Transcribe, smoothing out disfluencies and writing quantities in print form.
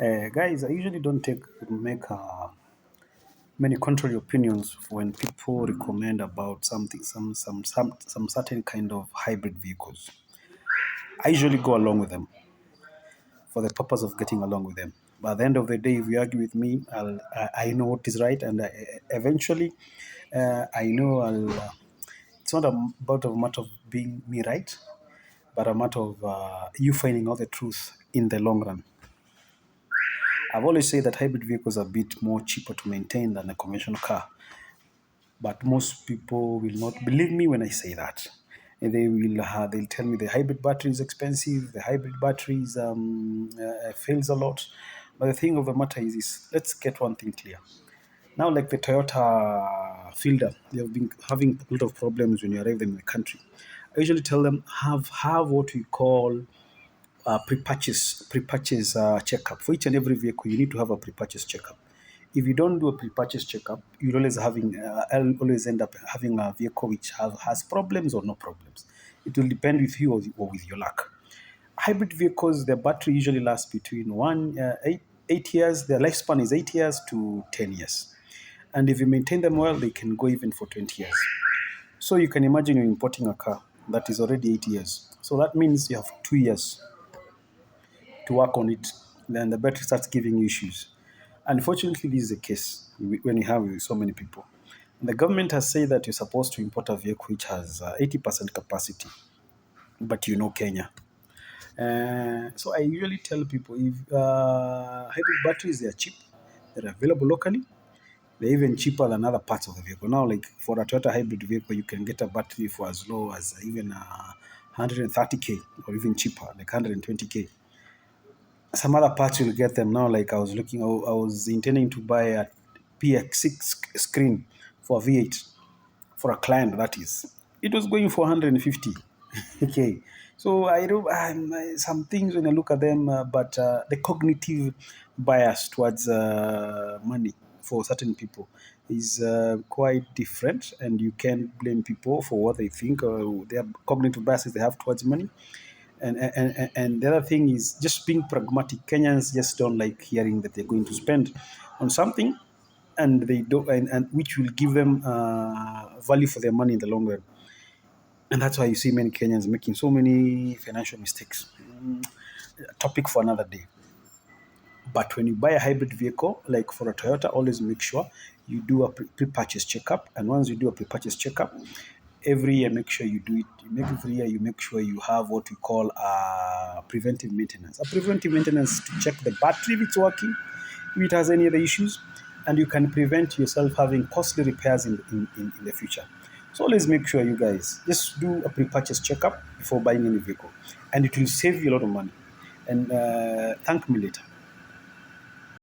Guys, I usually don't make many contrary opinions when people recommend about something, some certain kind of hybrid vehicles. I usually go along with them for the purpose of getting along with them. But at the end of the day, if you argue with me, I know what is right, and eventually, I know it's not about a matter of being me right, but a matter of you finding out the truth in the long run. I've always said that hybrid vehicles are a bit more cheaper to maintain than a conventional car, but most people will not believe me when I say that. And they'll tell me the hybrid battery is expensive, the hybrid batteries fails a lot. But the thing of the matter is let's get one thing clear. Now, like the Toyota Fielder, they have been having a lot of problems when you arrive in the country. I usually tell them have what we call pre-purchase checkup for each and every vehicle. You need to have a pre-purchase checkup. If you don't do a pre-purchase checkup, you'll I'll always end up having a vehicle which has problems or no problems. It will depend with you or with your luck. Hybrid vehicles, their battery usually lasts between 8 years. Their lifespan is 8 years to 10 years, and if you maintain them well, they can go even for 20 years. So you can imagine you're importing a car that is already 8 years. So that means you have 2 years to work on it, then the battery starts giving you issues. Unfortunately, this is the case when you have so many people. The government has said that you're supposed to import a vehicle which has 80% capacity, but you know Kenya. So I usually tell people if hybrid batteries, they are cheap, they're available locally, they're even cheaper than other parts of the vehicle. Now, like for a Toyota hybrid vehicle, you can get a battery for as low as even 130K or even cheaper, like 120K. Some other parts you'll get them now. Like I was intending to buy a PX6 screen for V8 for a client. That is, it was going for 150. Okay, so I do some things when I look at them, but the cognitive bias towards money for certain people is quite different, and you can't blame people for what they think or their cognitive biases they have towards money. And the other thing is just being pragmatic. Kenyans just don't like hearing that they're going to spend on something and they don't, and which will give them value for their money in the long run. And that's why you see many Kenyans making so many financial mistakes. A topic for another day. But when you buy a hybrid vehicle, like for a Toyota, always make sure you do a pre-purchase checkup. And once you do a pre-purchase checkup, every year make sure you do it. Every year you make sure you have what we call preventive maintenance. A preventive maintenance to check the battery if it's working, if it has any other issues, and you can prevent yourself having costly repairs in the future. So always make sure you guys just do a pre-purchase checkup before buying any vehicle, and it will save you a lot of money. And thank me later.